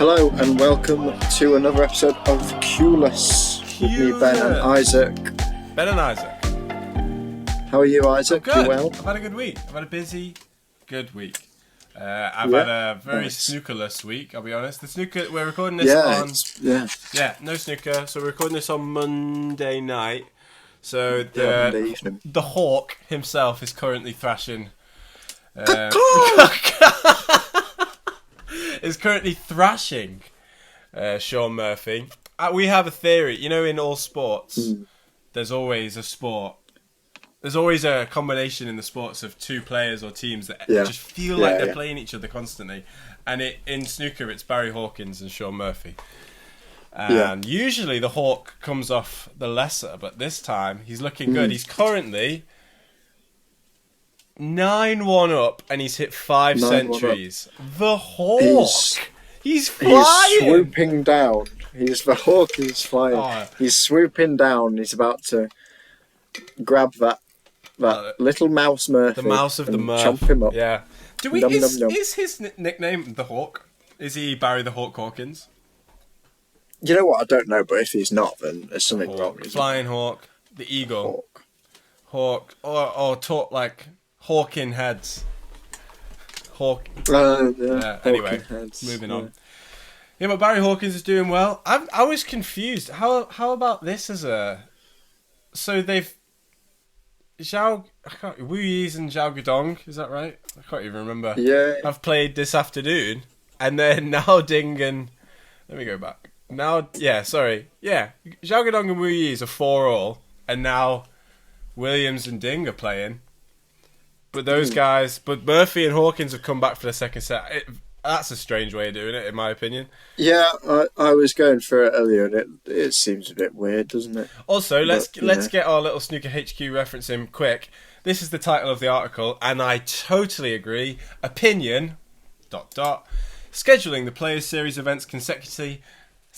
Hello and welcome to another episode of Cueless with me, Ben and Isaac. Ben and Isaac. How are you, Isaac? I'm good. You well? I've had a good week. I've had a busy, good week. I've had a very snookerless week, I'll be honest. The snooker, we're recording this on... no snooker. So we're recording this on Monday night. So Monday evening. The Hawk himself is currently thrashing... is currently thrashing Sean Murphy. We have a theory. You know, in all sports, there's always a sport. There's always a combination in the sports of two players or teams that just feel like they're playing each other constantly. And in snooker, it's Barry Hawkins and Sean Murphy. And usually the Hawk comes off the lesser, but this time he's looking good. He's currently 9-1 up, and he's hit 5 centuries. The Hawk! He's flying! He's swooping down. The Hawk is flying. Oh. He's swooping down. He's about to grab that little mouse Murphy. The mouse of the Murph. Chomp him up. Yeah. Is his nickname the Hawk? Is he Barry the Hawk Hawkins? You know what? I don't know, but if he's not, then there's something wrong. Flying Hawk. The Eagle. Hawk. Or talk like... Hawking heads. Anyway, moving on. Yeah, but Barry Hawkins is doing well. I was confused. How about this as a... So they've... Wu Yi's and Zhao Guodong, is that right? I can't even remember. Yeah. I've played this afternoon. And then now Ding and... Let me go back. Now, Zhao Guodong and Wu Yi's are 4-all. And now Williams and Ding are playing. But those guys, Murphy and Hawkins have come back for the second set. That's a strange way of doing it, in my opinion. Yeah, I was going for it earlier, and it seems a bit weird, doesn't it? Also, let's get our little Snooker HQ reference in quick. This is the title of the article, and I totally agree. Opinion, ... Scheduling the Players Series events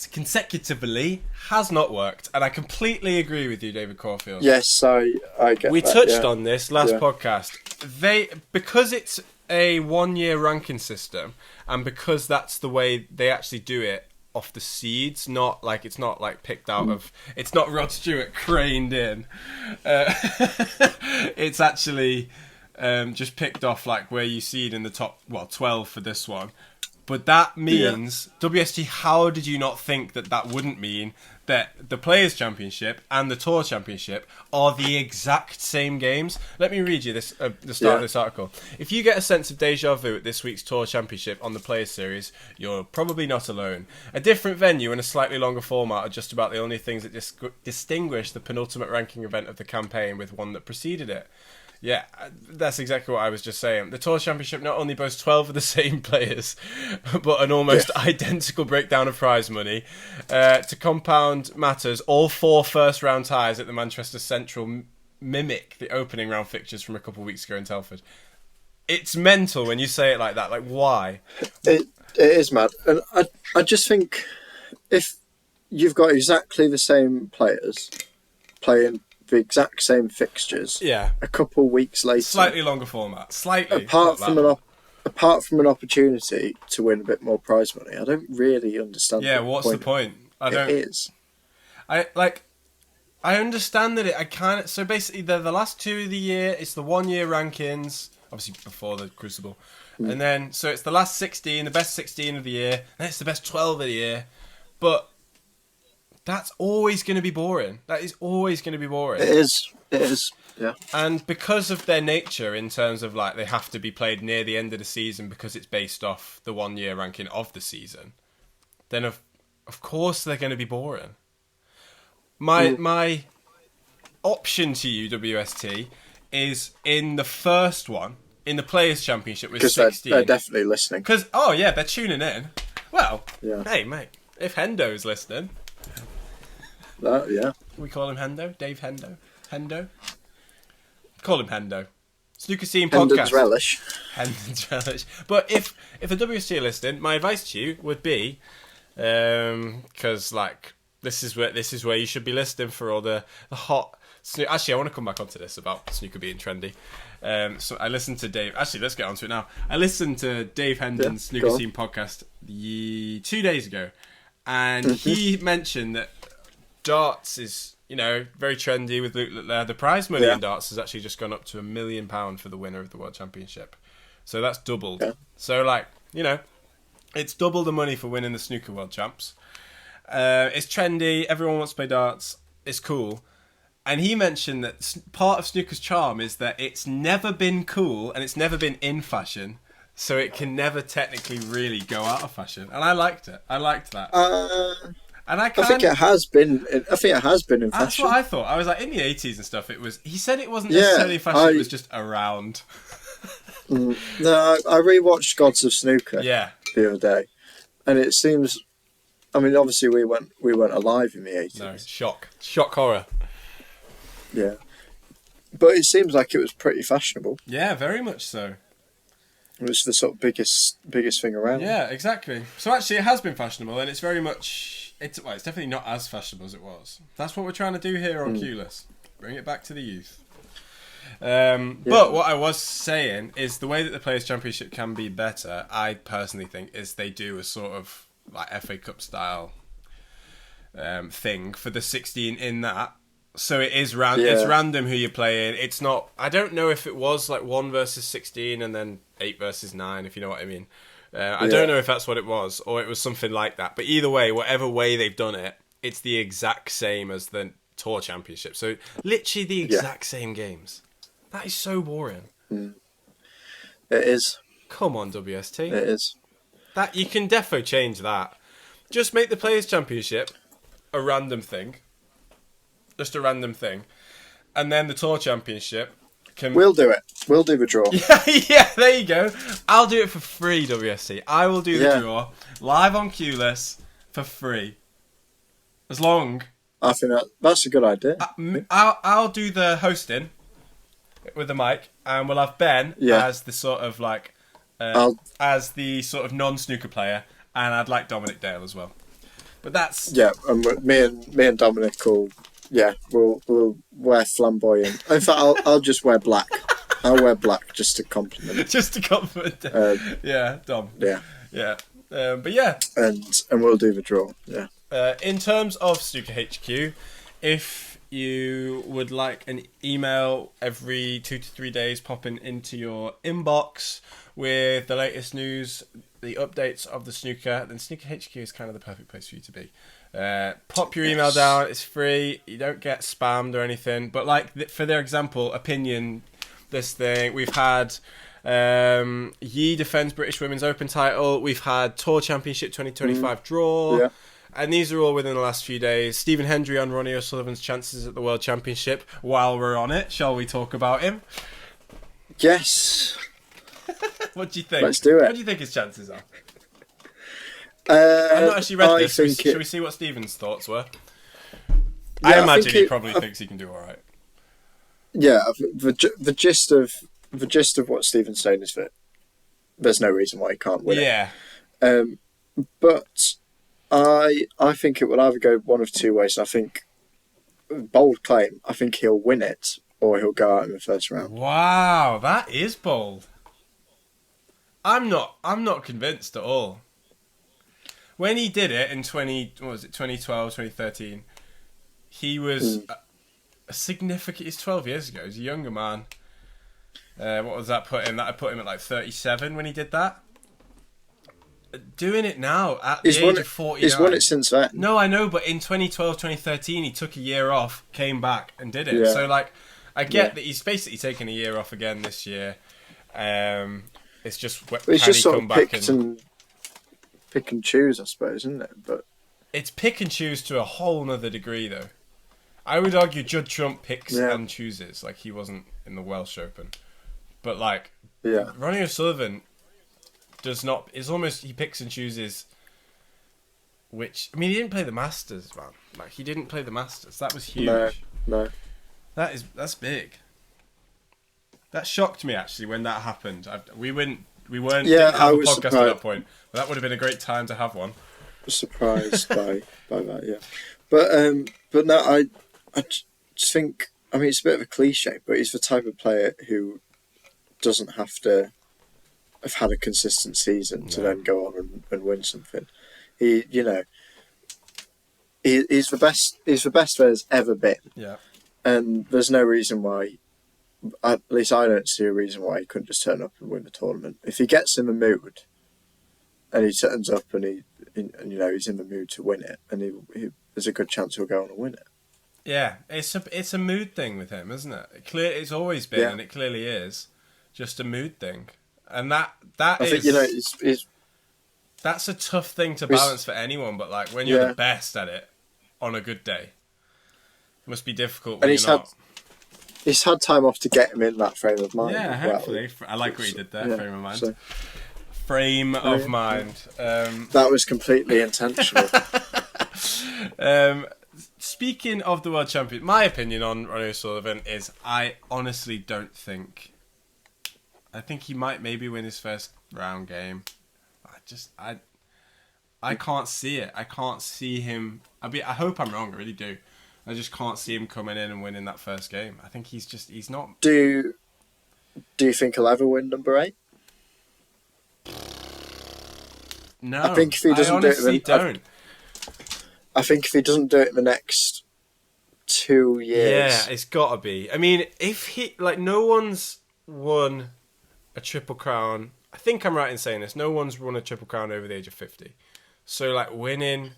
consecutively has not worked, and I completely agree with you, David Caulfield. Yes, I get we that, touched on this last podcast. Because it's a 1-year ranking system, and because that's the way they actually do it off the seeds, it's not picked out of, it's not Rod Stewart craned in. It's actually just picked off like where you seed in the top 12 for this one. But that means, WST, how did you not think that wouldn't mean that the Players' Championship and the Tour Championship are the exact same games? Let me read you the start of this article. If you get a sense of déjà vu at this week's Tour Championship on the Players' Series, you're probably not alone. A different venue and a slightly longer format are just about the only things that distinguish the penultimate ranking event of the campaign with one that preceded it. Yeah, that's exactly what I was just saying. The Tour Championship not only boasts 12 of the same players, but an almost identical breakdown of prize money. To compound matters, all 4 first-round ties at the Manchester Central mimic the opening round fixtures from a couple of weeks ago in Telford. It's mental when you say it like that. Like, why? It is mad. And I just think if you've got exactly the same players playing the exact same fixtures. A couple weeks later, slightly longer format. Slightly. Apart from an opportunity to win a bit more prize money, I don't really understand. Yeah, what's the point? I understand that I kind of. So basically, the last 2 of the year, it's the 1-year rankings, obviously before the Crucible, and then so it's the last 16, the best 16 of the year, and it's the best 12 of the year, but. That's always going to be boring. That is always going to be boring. It is, yeah. And because of their nature in terms of they have to be played near the end of the season because it's based off the 1-year ranking of the season, then of course they're going to be boring. My option to you, WST, is in the first one, in the Players' Championship with 16. They're definitely listening. They're tuning in. Well, hey, mate, if Hendo's listening... We call him Hendo? Dave Hendo? Hendo? Call him Hendo. Snooker Scene Podcast. Hendon's Relish. But if a WST are listening, my advice to you would be, because this is where you should be listening for all the hot Actually, I want to come back onto this about snooker being trendy. So I listened to Dave. Actually, let's get onto it now. I listened to Dave Hendon's Snooker Scene podcast 2 days ago, and he mentioned that darts is, very trendy with the prize money in darts has actually just gone up to £1 million for the winner of the World Championship. So that's doubled. Yeah. So it's double the money for winning the Snooker World Champs. It's trendy. Everyone wants to play darts. It's cool. And he mentioned that part of snooker's charm is that it's never been cool and it's never been in fashion, so it can never technically really go out of fashion. And I liked it. I liked that. And I think it has been. I think it has been in fashion. That's what I thought. I was like, in the 80s and stuff, it was. He said it wasn't necessarily fashion. It was just around. No, I rewatched Gods of Snooker. The other day, and it seems. I mean, obviously, we weren't alive in the 80s. No, shock horror. Yeah, but it seems like it was pretty fashionable. Yeah, very much so. It was the sort of biggest thing around. Yeah, exactly. So actually, it has been fashionable, and it's very much. It's definitely not as fashionable as it was. That's what we're trying to do here on Cueless. Bring it back to the youth. But what I was saying is the way that the Players' Championship can be better, I personally think, is they do a sort of like FA Cup style thing for the 16 in that. So it is it's random who you're playing. It's not. I don't know if it was like 1 versus 16 and then 8 versus 9, if you know what I mean. I don't know if that's what it was, or it was something like that. But either way, whatever way they've done it, it's the exact same as the Tour Championship. So literally the exact same games. That is so boring. It is. Come on, WST. It is. That you can defo change that. Just make the Players' Championship a random thing. Just a random thing. And then the Tour Championship can... We'll do it. We'll do the draw. Yeah, there you go. I'll do it for free, WSC. I will do the draw live on Cueless for free. As long... I think that's a good idea. I'll do the hosting with the mic, and we'll have Ben as the sort of like... as the sort of non-snooker player, and I'd like Dominic Dale as well. But that's... Yeah, and me and Dominic will... Yeah, we'll wear flamboyant. In fact, I'll just wear black. I'll wear black just to compliment. Just to compliment. Dom. Yeah. But yeah. And we'll do the draw. Yeah. In terms of Snooker HQ, if you would like an email every 2 to 3 days popping into your inbox with the latest news, the updates of the snooker, then Snooker HQ is kind of the perfect place for you to be. Pop your email down. It's free. You don't get spammed or anything. But like for their example, opinion, this thing we've had. Yi defends British Women's Open title. We've had Tour Championship 2025 draw. Yeah. And these are all within the last few days. Stephen Hendry on Ronnie O'Sullivan's chances at the World Championship. While we're on it, shall we talk about him? Yes. What do you think? Let's do it. What do you think his chances are? I've not actually read this. Should we see what Stephen's thoughts were? Yeah, I imagine he probably thinks he can do all right. Yeah, the gist of what Stephen's saying is that there's no reason why he can't win it. But I think it will either go one of two ways. I think, bold claim, I think he'll win it or he'll go out in the first round. Wow, that is bold. I'm not convinced at all. When he did it in 2012, 2013, he was a significant... It's 12 years ago. He's a younger man. What was that put him? That I put him at like 37 when he did that. Doing it now at the age of 49. He's won it since then. No, I know, but in 2012, 2013, he took a year off, came back and did it. Yeah. So, like, I get that he's basically taking a year off again this year. It's just... He's just sort of pick and choose, I suppose, isn't it? But it's pick and choose to a whole nother degree, though. I would argue Judd Trump picks and chooses, like he wasn't in the Welsh Open. But like, Ronnie O'Sullivan does not. It's almost he picks and chooses. Which I mean, he didn't play the Masters, man. Like he didn't play the Masters. That was huge. No. That's big. That shocked me actually when that happened. We weren't. Didn't have a podcast surprised. At that point. But that would have been a great time to have one. Surprised by that, yeah. But no, I just think I mean, it's a bit of a cliche, but he's the type of player who doesn't have to have had a consistent season to then go on and win something. He's the best. He's the best there's ever been. Yeah. And there's no reason why. At least I don't see a reason why he couldn't just turn up and win the tournament. If he gets in the mood, and he turns up and he's in the mood to win it, and there's a good chance he'll go on and win it. Yeah, it's a mood thing with him, isn't it? It's always been, and it clearly is, just a mood thing, and I think it's that's a tough thing to balance for anyone. But like when you're the best at it on a good day, it must be difficult when you're not. He's had time off to get him in that frame of mind. Yeah, hopefully. I like what he did there. Frame of mind. Frame of mind. That was completely intentional. Speaking of the world champion, my opinion on Ronnie O'Sullivan is I honestly don't think. I think he might maybe win his first round game. I can't see it. I can't see him. I hope I'm wrong. I really do. I just can't see him coming in and winning that first game. I think he's not. Do you think he'll ever win number 8? No, I think if he doesn't don't. I think if he doesn't do it in the next 2 years, yeah, it's got to be. I mean, if no one's won a Triple Crown. I think I'm right in saying this. No one's won a Triple Crown over the age of 50. So like winning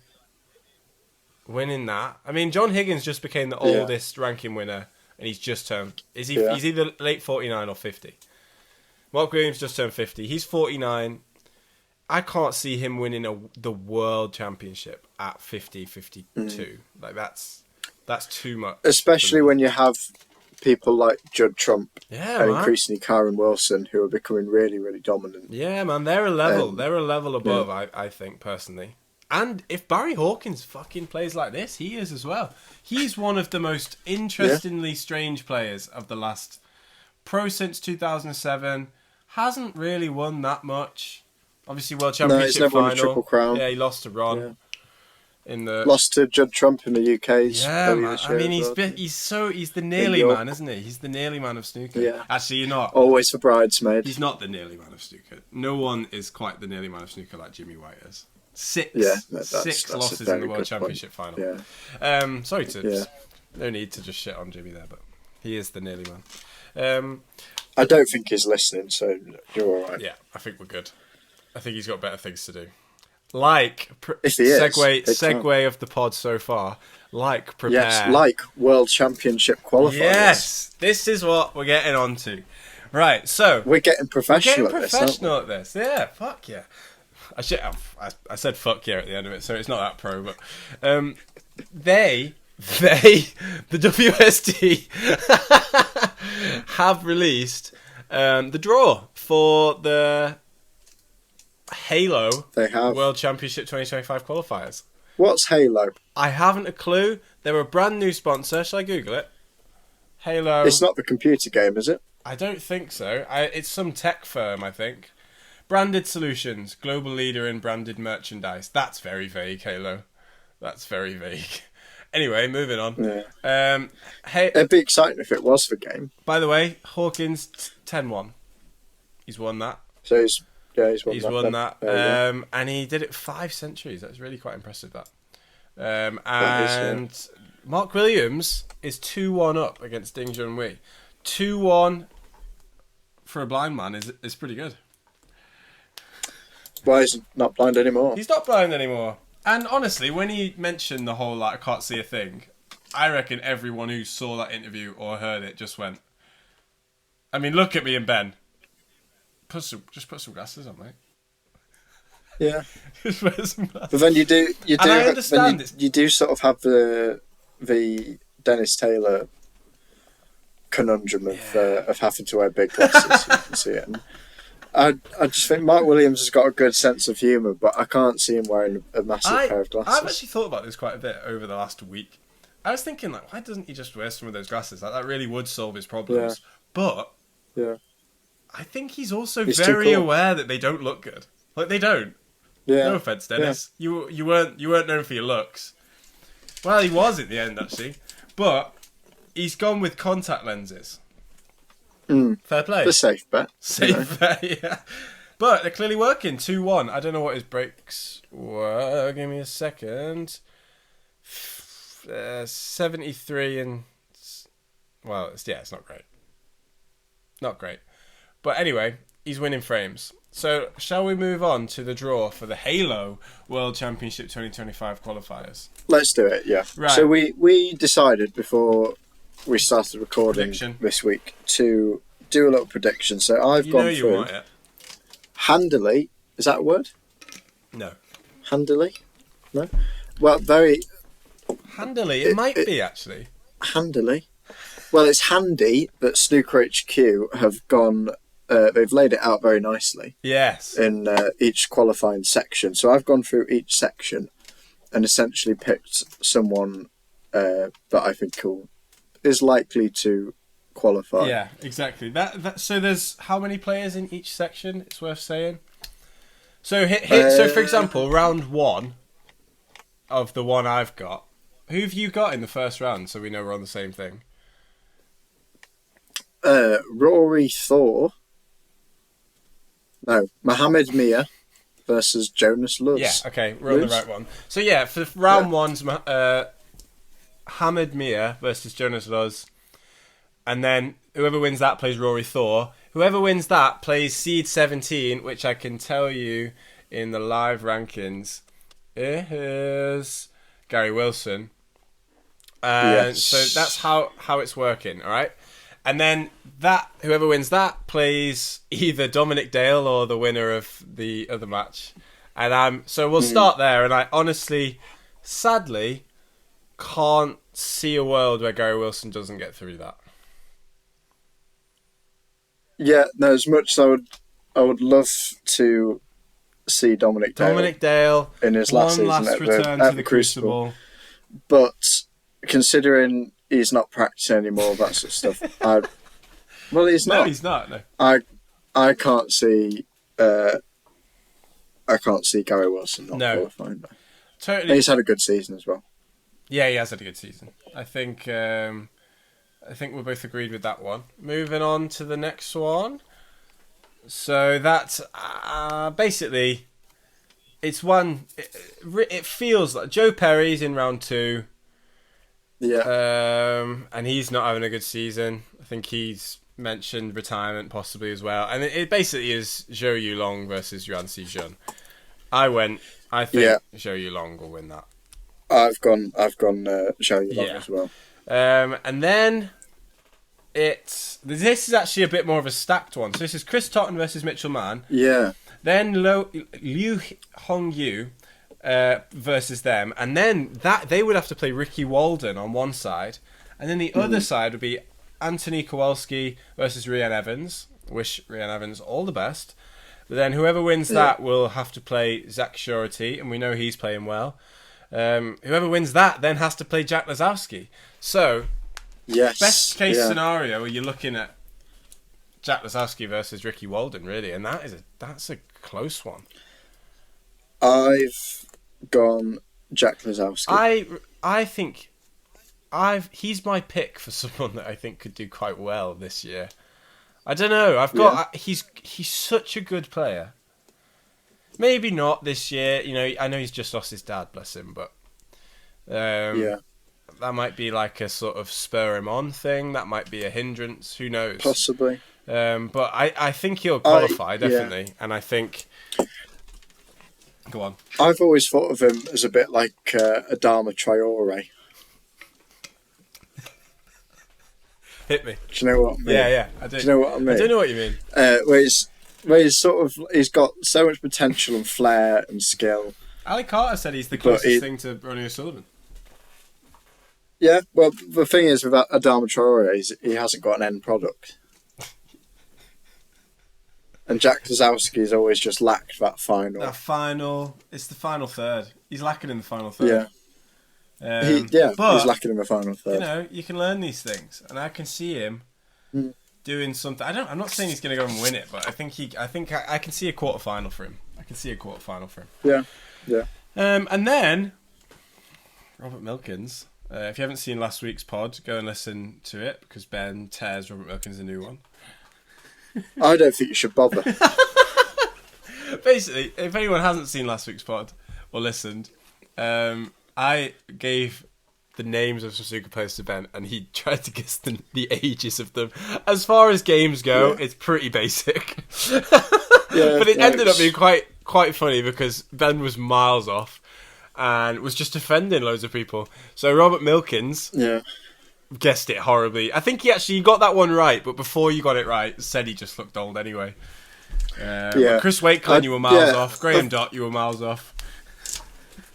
that. I mean, John Higgins just became the oldest ranking winner, and he's just turned. He's either late 49 or 50. Mark Williams just turned 50. He's 49. I can't see him winning the world championship at 50, 52. Like that's too much. Especially when you have people like Judd Trump and increasingly Karen Wilson who are becoming really, really dominant. Yeah, man, they're a level above. I think personally. And if Barry Hawkins fucking plays like this, he is as well. He's one of the most interestingly strange players of the last pro since 2007. Hasn't really won that much. Obviously, World Championship he's never final. won a Triple Crown. Yeah, he lost to Ron. Yeah. Lost to Judd Trump in the UK. Yeah, man. I mean, he's the nearly man, isn't he? He's the nearly man of snooker. Yeah. Actually, you're not. Always for bridesmaid. He's not the nearly man of snooker. No one is quite the nearly man of snooker like Jimmy White is. Six losses in the World Championship final. Yeah. Sorry to. No need to just shit on Jimmy there, but he is the nearly man. I don't think he's listening, so you're all right. Yeah, I think we're good. I think he's got better things to do. Like segue of the pod so far. Like prepare. Yes, like World Championship qualifiers. Yes, this is what we're getting onto. Right, so we're getting professional. At this. Yeah, fuck yeah. I said fuck yeah at the end of it, so it's not that pro, but the WST have released the draw for the Halo World Championship 2025 qualifiers. What's Halo? I haven't a clue. They're a brand new sponsor. Shall I Google it? Halo. It's not the computer game, is it? I don't think so. It's some tech firm, I think. Branded Solutions, global leader in branded merchandise. That's very vague, Halo. That's very vague. Anyway, moving on. Yeah. It'd be exciting if it was the game. By the way, Hawkins 10-1. He's won that. So he's won that. And he did it 5 centuries. That's really quite impressive, that. And Mark Williams is 2-1 up against Ding Junhui. 2-1 for a blind man is pretty good. Why is he not blind anymore? He's not blind anymore. And honestly, when he mentioned the whole I can't see a thing, I reckon everyone who saw that interview or heard it just went, I mean, look at me and Ben. Just put some glasses on, mate. Yeah. Just wear some glasses. But then you do. And I understand you do sort of have the Dennis Taylor conundrum of having to wear big glasses. You can see it. And I just think Mark Williams has got a good sense of humour, but I can't see him wearing a massive pair of glasses. I've actually thought about this quite a bit over the last week. I was thinking, why doesn't he just wear some of those glasses? That really would solve his problems. Yeah. But I think he's also very aware that they don't look good. They don't. Yeah. No offense, Dennis. Yeah. You weren't known for your looks. Well, he was at the end actually, but he's gone with contact lenses. Fair play. The safe bet. Safe bet, yeah. But they're clearly working. 2-1. I don't know what his breaks were. Give me a second. 73 and... Well, it's not great. Not great. But anyway, he's winning frames. So, shall we move on to the draw for the Halo World Championship 2025 qualifiers? Let's do it, yeah. Right. So we decided before we started recording this week to do a little prediction. So I've gone through... You want it. Handily. Is that a word? No. Handily? No? Well, very... Handily? It might be, actually. Handily? Well, it's handy that Snooker HQ have gone... they've laid it out very nicely. Yes. In each qualifying section. So I've gone through each section and essentially picked someone that I think is likely to qualify. Yeah, exactly. So there's how many players in each section? It's worth saying. So so for example, round 1 of the one I've got. Who have you got in the first round? So we know we're on the same thing. Rory Thor. No, Mohamed Mia versus Jonas Luz. Yeah, okay, we're on the right one. So yeah, for round 1's Mohamed Mia versus Jonas Luz. And then whoever wins that plays Rory Thor. Whoever wins that plays Seed 17, which I can tell you in the live rankings is Gary Wilson. Yes. So that's how it's working, all right? And then whoever wins that plays either Dominic Dale or the winner of the other match. And so we'll start there. And I honestly, sadly, can't see a world where Gary Wilson doesn't get through that. Yeah, no, as much as I would love to see Dominic Dale in his last season at the Crucible. But considering he's not practicing anymore, that sort of stuff, well, he's not. No, he's not. No. I can't see. I can't see Gary Wilson not qualifying. No. Totally. And he's had a good season as well. Yeah, he has had a good season. I think we're both agreed with that one. Moving on to the next one. So that's basically it's one. It feels like Joe Perry's in round 2. Yeah. And he's not having a good season. I think he's mentioned retirement possibly as well. And it basically is Zhou Yulong versus Yuan Xijun. I think Zhou Yulong will win that. I've gone Zhou Yulong as well. And then this is actually a bit more of a stacked one. So this is Chris Totten versus Mitchell Mann. Yeah. Then Liu Hongyu versus them, and then they would have to play Ricky Walden on one side, and then the other side would be Anthony Kowalski versus Rhian Evans. Wish Rhian Evans all the best. But then whoever wins that will have to play Zach Shorty, and we know he's playing well. Whoever wins that then has to play Jack Lazowski. So, best case scenario, you're looking at Jack Lazowski versus Ricky Walden, really, and that's a close one. I've gone Jack Lazowski. I think he's my pick for someone that I think could do quite well this year. I don't know. He's such a good player. Maybe not this year. You know, I know he's just lost his dad, bless him, but that might be like a sort of spur him on thing. That might be a hindrance. Who knows? Possibly. But I think he'll qualify definitely, and I think. Go on. I've always thought of him as a bit like Adama Traore. Hit me. Do you know what I mean? Yeah, I do. Do you know what I mean? I do know what you mean. Where he's got so much potential and flair and skill. Ali Carter said he's the closest thing to Ronnie O'Sullivan. Yeah, well, the thing is with Adama Traore, he hasn't got an end product. And Jack Lazowski's always just lacked that final. It's the final third. He's lacking in the final third. Yeah. He's lacking in the final third. You know, you can learn these things, and I can see him doing something. I'm not saying he's going to go and win it, but I think I can see a quarterfinal for him. Yeah. And then Robert Milkins If you haven't seen last week's pod, go and listen to it because Ben tears Robert Milkins a new one. I don't think you should bother. Basically, if anyone hasn't seen last week's pod or listened, I gave the names of some snooker players to Ben, and he tried to guess the ages of them. As far as games go, it's pretty basic. But it ended up being quite funny because Ben was miles off and was just offending loads of people. So Robert Milkins guessed it horribly. I think he actually got that one right, but before you got it right, said he just looked old anyway. Chris Wakeline, you were miles off. Graham Dott, you were miles off.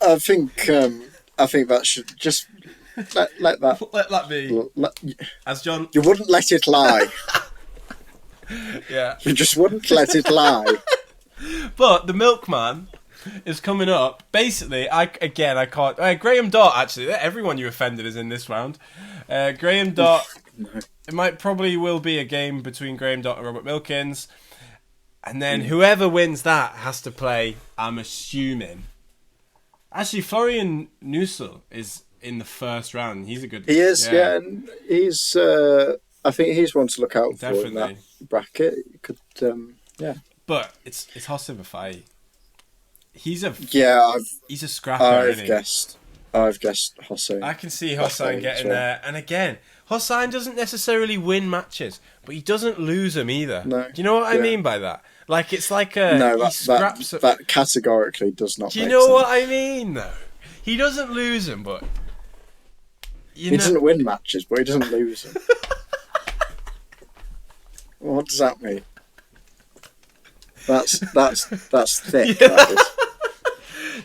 I think that should just let that let that be. As John, you wouldn't let it lie. Yeah, you just wouldn't let it lie. But the Milkman is coming up. Basically, I can't. Graham Dott, actually, everyone you offended is in this round. Graham Dott. It probably will be a game between Graham Dott and Robert Milkins. And then whoever wins that has to play, I'm assuming. Actually, Florian Nussel is in the first round. He's a good... He is, and he's... I think he's one to look out for in that bracket. Could, But it's Hossein Vafai. He's a scrapper, I've guessed Hossein. I can see Hossein getting there. And again, Hossein doesn't necessarily win matches, but he doesn't lose them either. No. Do you know what I mean by that? Like, it's like a... No, that categorically does not. Do you know what I mean, though? He doesn't lose them, but... He doesn't win matches, but he doesn't lose them. What does that mean? That's thick. Yeah. That is.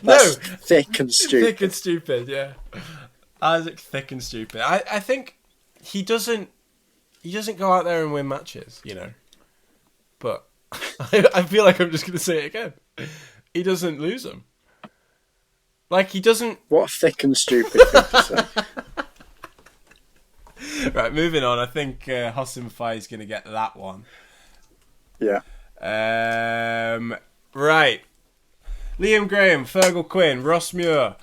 That's thick and stupid. Thick and stupid, yeah. Isaac, thick and stupid. I think he doesn't go out there and win matches, you know. But I feel like I'm just going to say it again. He doesn't lose them. Like, he doesn't... What a thick and stupid thing to say. Right, moving on. I think Hossein Vafai is going to get that one. Yeah. Right. Liam Graham, Fergal Quinn, Ross Muir,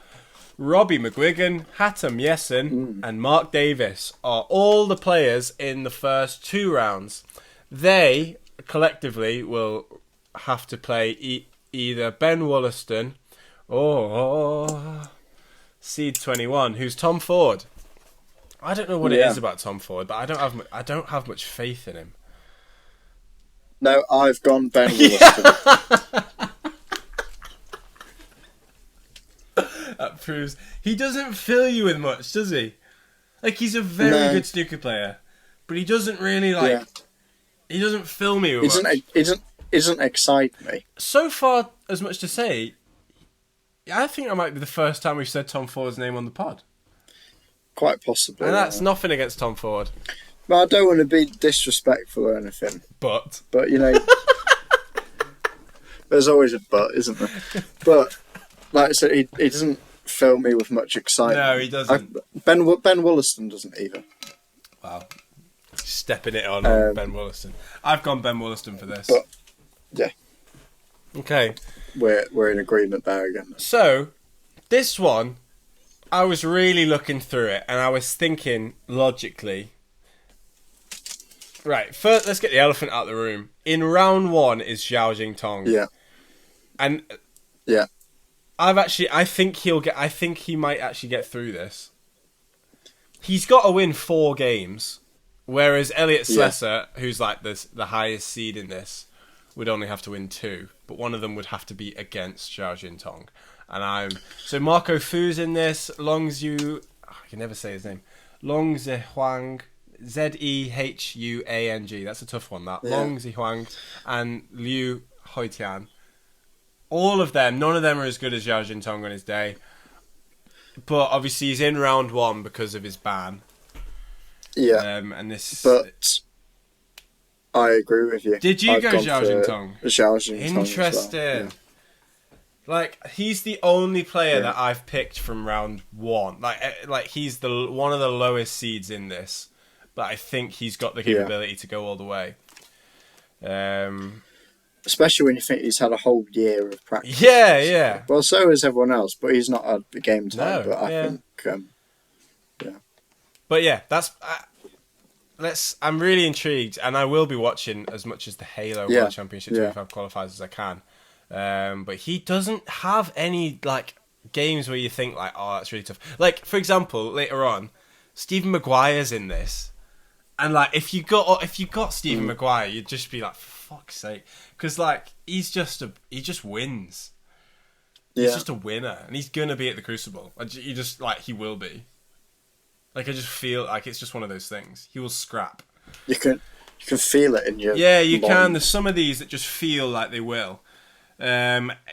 Robbie McGuigan, Hatem Yessin, and Mark Davis are all the players in the first 2 rounds. They collectively will have to play either Ben Wollaston or Seed 21, who's Tom Ford. I don't know what it is about Tom Ford, but I don't have much faith in him. No, I've gone Ben Wollaston. That proves he doesn't fill you with much, does he? Like, he's a very good snooker player, but he doesn't really he doesn't fill me with much. He doesn't excite me. So far, as much to say, I think that might be the first time we've said Tom Ford's name on the pod. Quite possibly. And that's nothing against Tom Ford. But I don't want to be disrespectful or anything. But you know, there's always a but, isn't there? But like I said, he doesn't fill me with much excitement. No, he doesn't. Ben Wollaston doesn't either. Wow, stepping it on Ben Wollaston. I've gone Ben Wollaston for this. But yeah, okay, we're in agreement there again. So this one, I was really looking through it, and I was thinking logically. Right, first, let's get the elephant out of the room. In round 1 is Zhao Jingtong. Yeah. And yeah, I think he might actually get through this. He's got to win 4 games, whereas Elliot Slesser, who's like the highest seed in this, would only have to win 2, but one of them would have to be against Zhao Jingtong. And so Marco Fu's in this, Longzhu, I can never say his name, Long Zihuang, Zehuang. That's a tough one, that. Yeah. Long Zihuang and Liu Hoitian. All of them, none of them are as good as Zhao Jingtong on his day. But obviously he's in round 1 because of his ban. Yeah. But I agree with you. Did you go Zhao Jingtong? Zhao Jingtong. Interesting. Well. Yeah. Like, he's the only player that I've picked from round 1. Like he's one of the lowest seeds in this. But I think he's got the capability to go all the way. Especially when you think he's had a whole year of practice. Yeah. Well, so has everyone else, but he's not had the game time. No, but I think, But yeah, that's I'm really intrigued, and I will be watching as much as the Halo World Championship 25 qualifiers as I can. But he doesn't have any like games where you think like, oh, that's really tough. Like for example, later on, Stephen Maguire's in this, and like if you got Stephen Maguire, you'd just be like, for fuck's sake, because like he just wins. He's just a winner, and he's gonna be at the Crucible. He will be. Like I just feel like it's just one of those things. He will scrap. You can feel it in your. Yeah, you can. There's some of these that just feel like they will,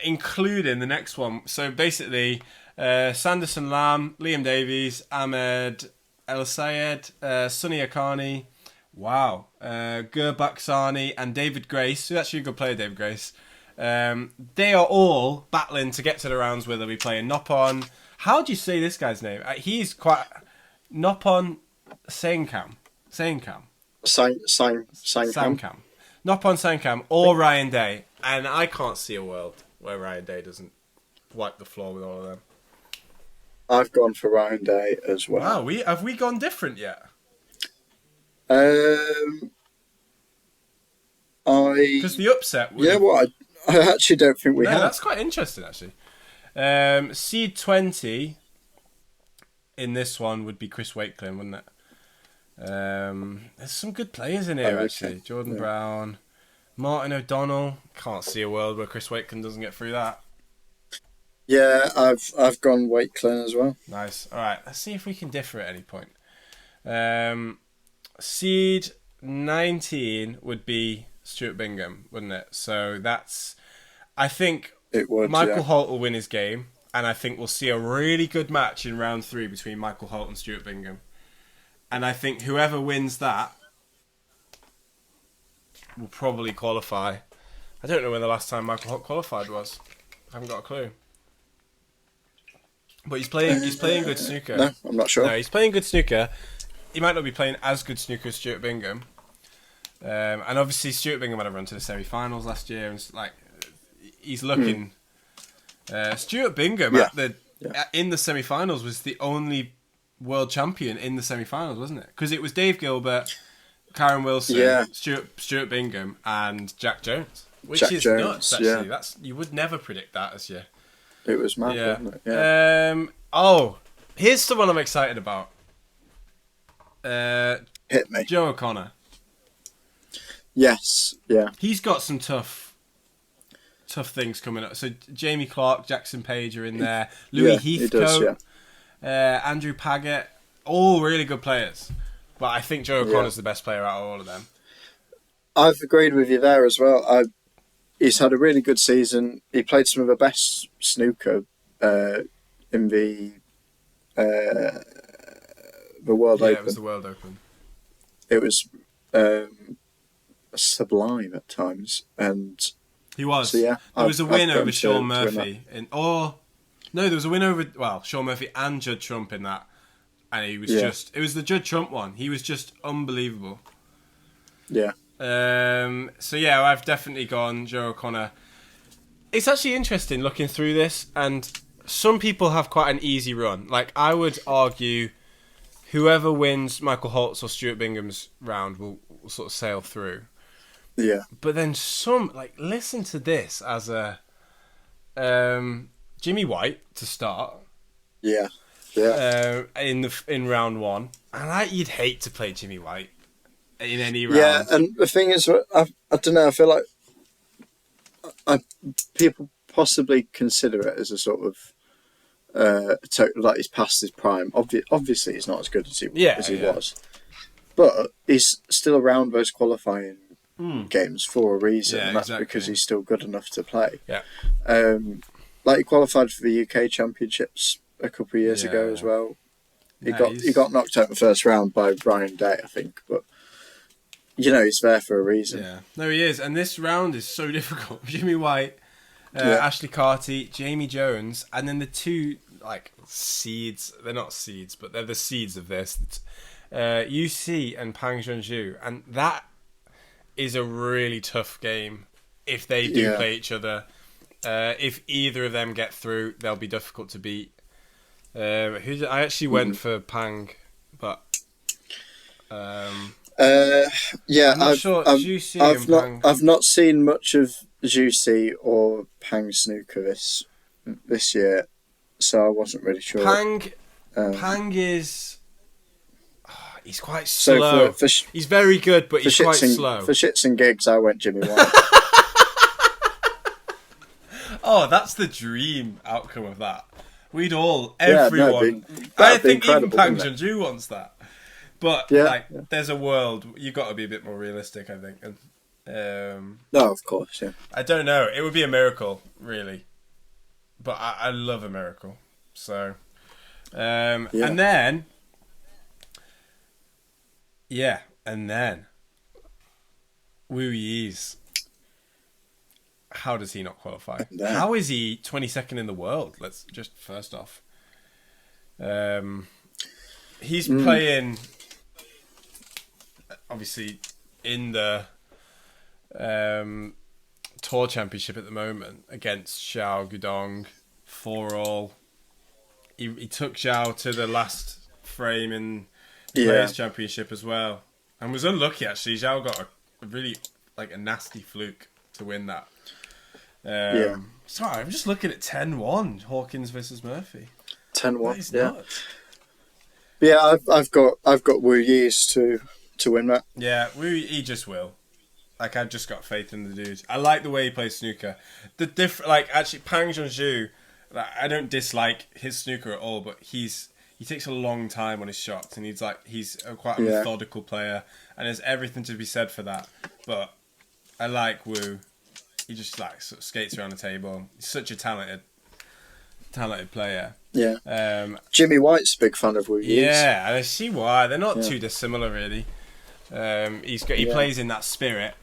including the next one. So basically, Sanderson Lam, Liam Davies, Ahmed El Sayed, Sunny Akani, Gurbak Sani, and David Grace. Who's actually a good player, David Grace. They are all battling to get to the rounds where they'll be playing Nopon. How do you say this guy's name? He's quite Nopon Sainkam. Sainkam. Nopon Sainkam or Ryan Day, and I can't see a world where Ryan Day doesn't wipe the floor with all of them. I've gone for Ryan Day as well. Wow, have we gone different yet? Because the upset. I actually don't think we have. That's quite interesting, actually. Seed 20 in this one would be Chris Wakelin, wouldn't it? There's some good players in here, actually. Jordan Brown, Martin O'Donnell. Can't see a world where Chris Wakelin doesn't get through that. Yeah, I've gone Wakelin as well. Nice. All right, let's see if we can differ at any point. Seed 19 would be Stuart Bingham, wouldn't it? So that's, I think it would, Michael Holt will win his game, and I think we'll see a really good match in round 3 between Michael Holt and Stuart Bingham. And I think whoever wins that will probably qualify. I don't know when the last time Michael Holt qualified was. I haven't got a clue. But he's playing good snooker. No, I'm not sure. No, he's playing good snooker. He might not be playing as good snooker as Stuart Bingham. And obviously Stuart Bingham had a run to the semi-finals last year, and like he's looking. Stuart Bingham in the semi-finals was the only world champion in the semi-finals, wasn't it? Because it was Dave Gilbert, Karen Wilson, Stuart Bingham, and Jack Jones, which is nuts. Actually, you would never predict that as you. It was mad, wasn't it? Yeah. Here's the one I'm excited about. Hit me, Joe O'Connor. Yes, yeah. He's got some tough things coming up. So Jamie Clark, Jackson Page are in there. Louis Heathcote, Andrew Paget, all really good players. But I think Joe O'Connor's the best player out of all of them. I've agreed with you there as well. He's had a really good season. He played some of the best snooker in the World Open. Yeah, it was the World Open. It was sublime at times, and he was. So, yeah, there was a win over Sean Murphy, there was a win over Sean Murphy and Judd Trump in that, and he was it was the Judd Trump one. He was just unbelievable. Yeah. So yeah, I've definitely gone Joe O'Connor. It's actually interesting looking through this, and some people have quite an easy run. Like I would argue, whoever wins Michael Holt's or Stuart Bingham's round will sort of sail through. Yeah. But then listen to this as a Jimmy White to start. Yeah. Yeah. In round 1, and you'd hate to play Jimmy White in any round. Yeah, and the thing is, I don't know. I feel like people possibly consider it as a sort of like he's past his prime. Obviously, he's not as good as he was, but he's still around those qualifying games for a reason, and that's because he's still good enough to play. Yeah. Like he qualified for the UK Championships a couple of years ago as well. He got knocked out in the first round by Ryan Day, I think, but he's there for a reason. Yeah, no, he is, and this round is so difficult. Jimmy White, Ashley Carty, Jamie Jones, and then the two seeds. They're not seeds, but they're the seeds of this. UC and Pang Junju, and that is a really tough game if they do play each other. If either of them get through, they'll be difficult to beat. I actually went for Pang, but Yeah, I'm not sure. Juicy I've and not Pang. I've not seen much of Juicy or Pang snooker this year, so I wasn't really sure. Pang is. He's quite So slow. He's very good, but he's quite slow. For shits and gigs, I went Jimmy White. Oh, that's the dream outcome of that. Everyone. I think even Pang Junju wants that. But there's a world. You've got to be a bit more realistic, I think. And, no, of course, yeah. I don't know. It would be a miracle, really. But I love a miracle. So, and then, Wu Yi's. How does he not qualify? How is he 22nd in the world? Let's just first off. He's playing, obviously, in the Tour Championship at the moment against Xiao Gudong 4-all. He took Xiao to the last frame in the Players Championship as well, and was unlucky actually. Xiao got a really a nasty fluke to win that. Sorry, I'm just looking at 10-1 Hawkins versus Murphy. 10-1, yeah. Yeah, I've got Wu Yi's to win that. Yeah, he just will. I've just got faith in the dude. I like the way he plays snooker. Actually, Pang Junju, I don't dislike his snooker at all, but he takes a long time on his shots, and he's quite a methodical player, and there's everything to be said for that. But I like Wu. He just sort of skates around the table. He's such a talented player. Yeah. Jimmy White's a big fan of Wu Yi's. Yeah, and I see why. They're not too dissimilar, really. He plays in that spirit.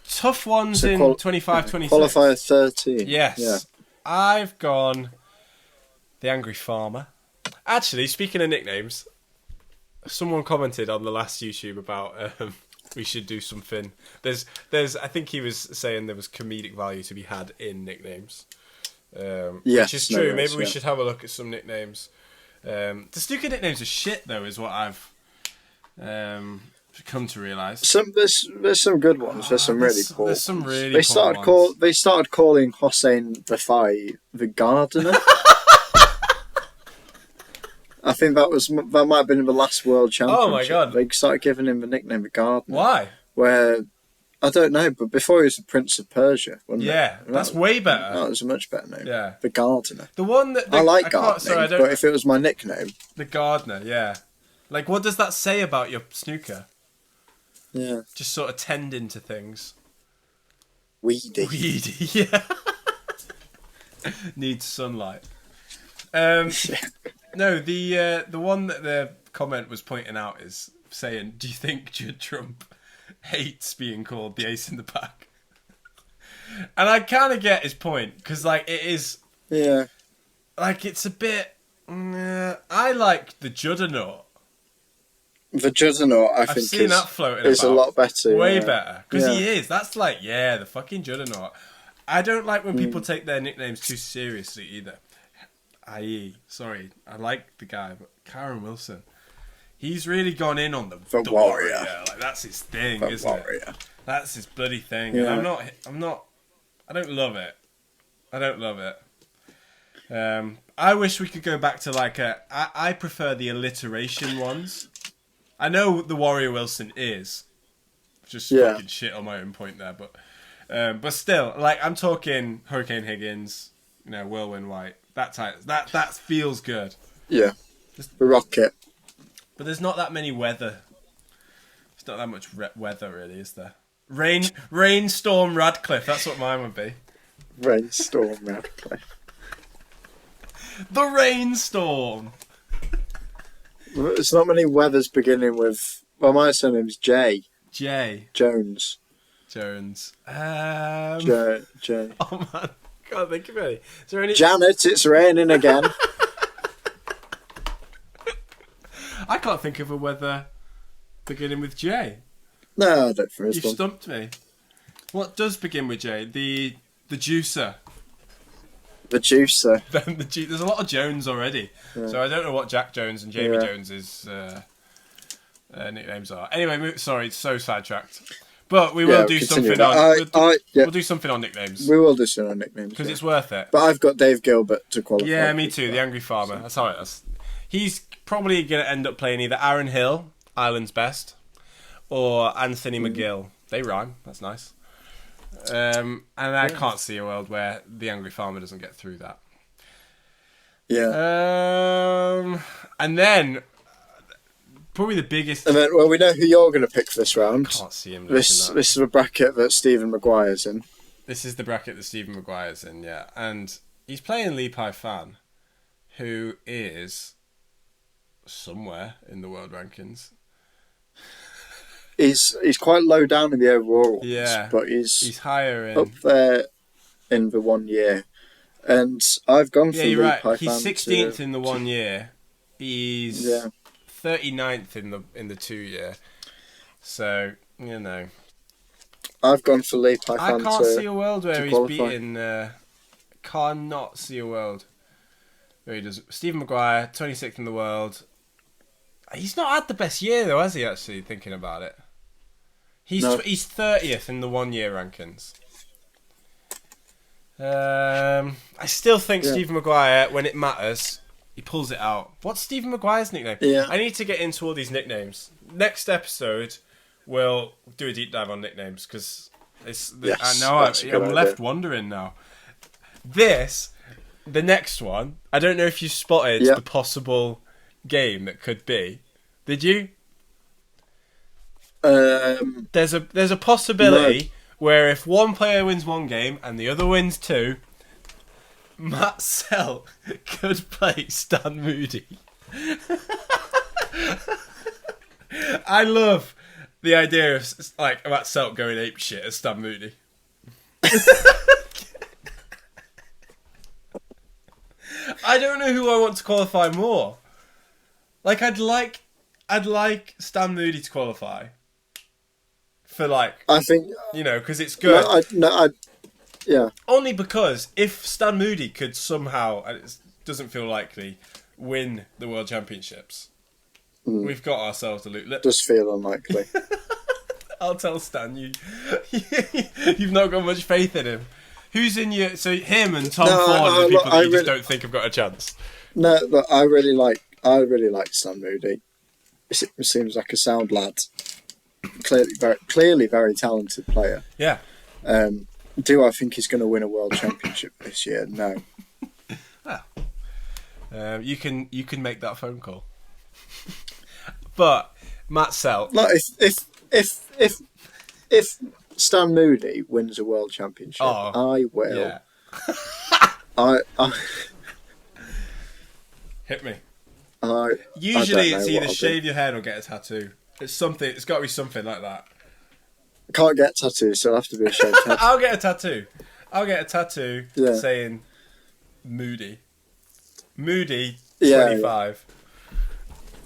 Tough ones in 25, 26. Qualifier 13. Yes. Yeah. I've gone the Angry Farmer. Actually, speaking of nicknames, someone commented on the last YouTube about we should do something. There's. I think he was saying there was comedic value to be had in nicknames. Which is true. Maybe we should have a look at some nicknames. The snooker nicknames are shit, though, is what I've come to realise. There's some good ones. There's some really poor. There's some really poor ones. They started calling Hossein Bafai the Gardener. I think that might have been in the last World Championship. Oh my god! They started giving him the nickname the Gardener. Why? Where I don't know, but before he was the Prince of Persia, wasn't it? That's way better. That was a much better name. Yeah, the Gardener. The one that I like gardening, but if it was my nickname, the Gardener, yeah. What does that say about your snooker? Yeah, just sort of tending to things. Weedy, yeah. Needs sunlight. No, the one that the comment was pointing out is saying, "Do you think Judd Trump hates being called the ace in the pack?" And I kind of get his point because, it is, it's a bit. I like the Juddernaut. The Juddernaut, I've seen that floating is about. A lot better, way better because he is. That's the fucking Juddernaut. I don't like when people take their nicknames too seriously either. Sorry, I like the guy, but Karen Wilson, he's really gone in on the warrior. That's his thing, isn't it? That's his bloody thing. Yeah. And I don't love it. I wish we could go back to I prefer the alliteration ones. I know the Warrior Wilson is just fucking shit on my own point there, but still, I'm talking Hurricane Higgins, Whirlwind White. That feels good. Yeah. The Rocket. But there's not that many weather. There's not that much weather, really, is there? Rainstorm Radcliffe. That's what mine would be. Rainstorm Radcliffe. The Rainstorm. There's not many weathers beginning with. Well, my surname's J. Jones. Jay. Oh man. Can't think of any. Is there any? Janet, it's raining again. I can't think of a weather beginning with J. No, I don't think You've stumped me. What does begin with J? The juicer. The juicer. There's a lot of Jones already, so I don't know what Jack Jones and Jamie Jones is. nicknames are. Anyway, sorry, so sidetracked. But we will do something on. We'll do something on nicknames. We will do something on nicknames because it's worth it. But I've got Dave Gilbert to qualify. Yeah, me too. The Angry Farmer. That's how it is. He's probably going to end up playing either Aaron Hill, Ireland's best, or Anthony McGill. They rhyme. That's nice. And I can't see a world where the Angry Farmer doesn't get through that. Yeah. And then probably the biggest. And then, well, we know who you're going to pick for this round. Can't see him. This is a bracket that Stephen Maguire's in. This is the bracket that Stephen Maguire's in. Yeah, and he's playing Lee Pai Fan, who is somewhere in the world rankings. He's quite low down in the overall ones, yeah, but he's higher in up there in the 1 year. And I've gone for you're Lee right. Pai He's Fan 16th in the 1 year. He's 39th in the 2 year. So you know, I've gone for Lee Pai Fan. I can't see a world where he's qualify. beaten. Cannot see a world where he does. Stephen Maguire, 26th in the world. He's not had the best year though, has he? Actually, thinking about it, he's 30th in the 1 year rankings. I still think Stephen Maguire, when it matters, he pulls it out. What's Stephen Maguire's nickname? Yeah. I need to get into all these nicknames. Next episode, we'll do a deep dive on nicknames because I'm left wondering now. The next one, I don't know if you spotted the possible game that could be. Did you? There's a possibility where if one player wins one game and the other wins two, Matt Selt could play Stan Moody. I love the idea of like Matt Selt going ape shit as Stan Moody. I don't know who I want to qualify more. Like I'd like Stan Moody to qualify. For I think because it's good. Yeah. Only because if Stan Moody could somehow, and it doesn't feel likely, win the World Championships, we've got ourselves a loot. Does feel unlikely. I'll tell Stan you've not got much faith in him. Who's in your? So him and Tom Ford are the people that you just don't think have got a chance. No, but I really like Stan Moody. It seems like a sound lad. Clearly very talented player. Yeah. Do I think he's going to win a world championship this year? No. You can make that phone call. But Matt Selt. Like if Stan Moody wins a world championship, I will. Yeah. I hit me. Usually it's either shave your head or get a tattoo. It's something. It's got to be something like that. I can't get tattoos, so it'll have to be a shaved head. I'll get a tattoo saying Moody. Moody 25.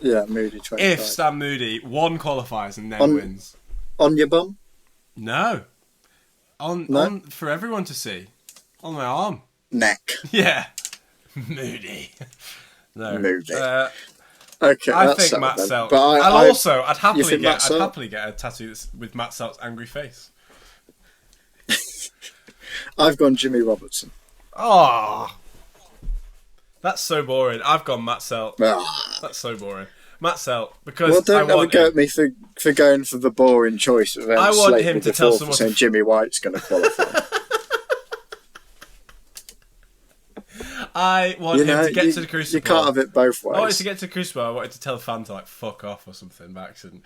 Yeah, Moody 25. If Stan Moody qualifies and then wins. On your bum? No. On for everyone to see. On my arm. Neck. Yeah. Moody. No. Moody. Okay, I think Matt Selt. But I'd happily get a tattoo with Matt Selt's angry face. I've gone Jimmy Robertson. Oh, that's so boring. I've gone Matt Selt. That's so boring. Matt Selt, because don't ever go at me for going for the boring choice. I want him to tell someone saying Jimmy White's going to qualify. I want him to get to the Crucible. You can't have it both ways. I wanted to get to the Crucible. I wanted to tell a fan to fuck off or something by accident.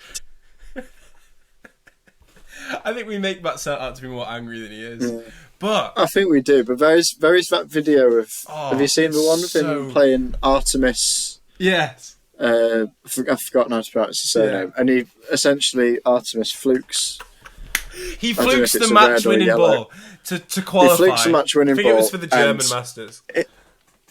I think we make Matt Selt out to be more angry than he is. Yeah. But I think we do. But there is that video of. Have you seen the one of him playing Artemis? Yes. I've forgotten how to pronounce his surname. And he essentially Artemis flukes. He flukes the match-winning ball to qualify. He flukes the match-winning ball. I think it was for the German Masters.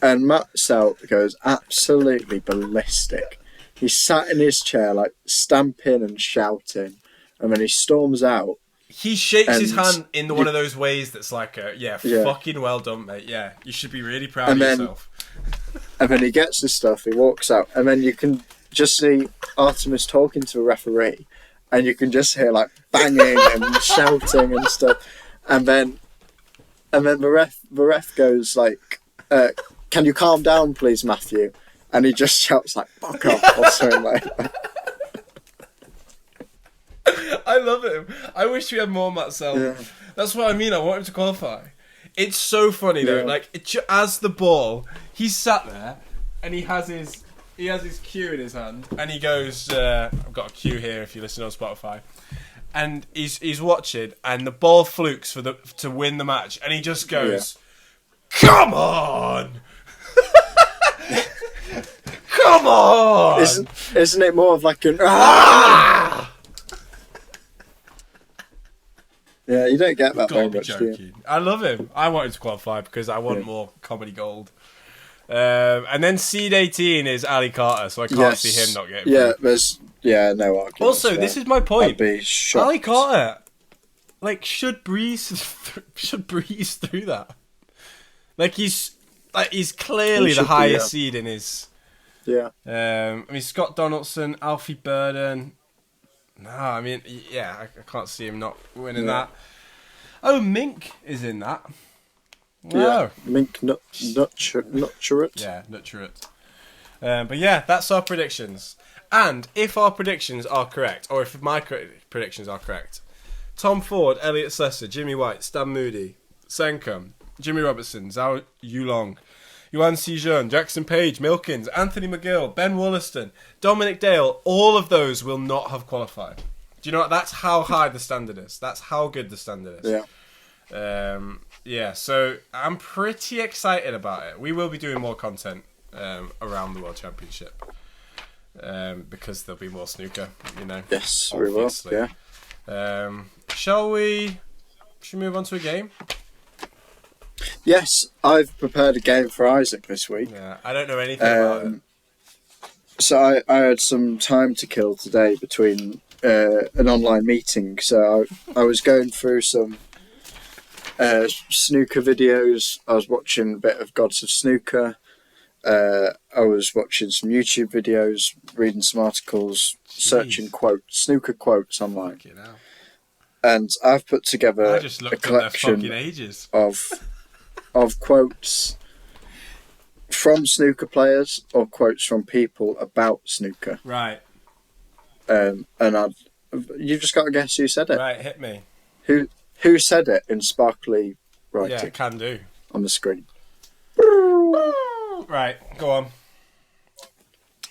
And Matt Selt goes absolutely ballistic. He sat in his chair, stamping and shouting. And then he storms out. He shakes his hand in one of those ways that's like, fucking well done, mate. Yeah, you should be really proud of yourself. And then he gets his stuff, he walks out. And then you can just see Artemis talking to a referee, and you can just hear like banging and shouting and stuff, and then the ref goes like, "Can you calm down, please, Matthew?" And he just shouts like "fuck off" or something like that. I love him. I wish we had more Matt Selman. Yeah. That's what I mean. I want him to qualify. It's so funny though. Like as the ball, he's sat there and he has his cue in his hand, and he goes, "I've got a cue here if you listen on Spotify." And he's watching, and the ball flukes to win the match, and he just goes, "Come on, come on!" Isn't it more of like an ah? Yeah, you don't get that very much. Do you? I love him. I want him to qualify because I want more comedy gold. And then seed 18 is Ali Carter, so I can't see him not getting. Yeah, there's no argument. Also, this is my point. I'd be shocked. Ali Carter, like, should breeze through that. Like he's clearly the highest seed in his. Yeah. I mean, Scott Donaldson, Alfie Burden. No, I mean, I can't see him not winning that. Oh, Mink is in that. Wow. Yeah, Mink Nutchurut. Yeah, Nutchurut. But yeah, that's our predictions. And if our predictions are correct, or if my predictions are correct, Tom Ford, Elliot Slessor, Jimmy White, Stan Moody, Senkum, Jimmy Robertson, Zhao Yulong, Yuan Sijun, Jackson Page, Milkins, Anthony McGill, Ben Wollaston, Dominic Dale, all of those will not have qualified. Do you know what? That's how high the standard is. That's how good the standard is. Yeah. So I'm pretty excited about it. We will be doing more content around the World Championship because there'll be more snooker, you know. Yes, obviously. we will, yeah. Should we move on to a game? Yes, I've prepared a game for Isaac this week. Yeah, I don't know anything about it. So I had some time to kill today between an online meeting. So I was going through some snooker videos. I was watching a bit of Gods of Snooker. I was watching some YouTube videos, reading some articles, searching snooker quotes online. And I've put together a collection of quotes from snooker players or quotes from people about snooker. Right. And you've just got to guess who said it. Right, hit me. Who said it in sparkly writing? Yeah, can do. On the screen. Right, go on.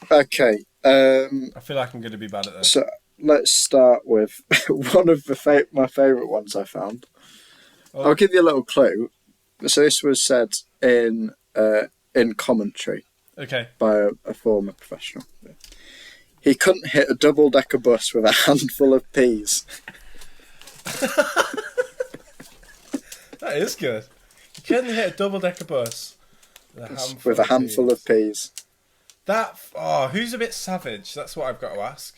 Okay. I feel like I'm going to be bad at this. So let's start with one of my favourite ones I found. Oh. I'll give you a little clue. So this was said in commentary. Okay. By a former professional. He couldn't hit a double-decker bus with a handful of peas. That is good. He couldn't hit a double-decker bus with a handful of peas. Who's a bit savage? That's what I've got to ask.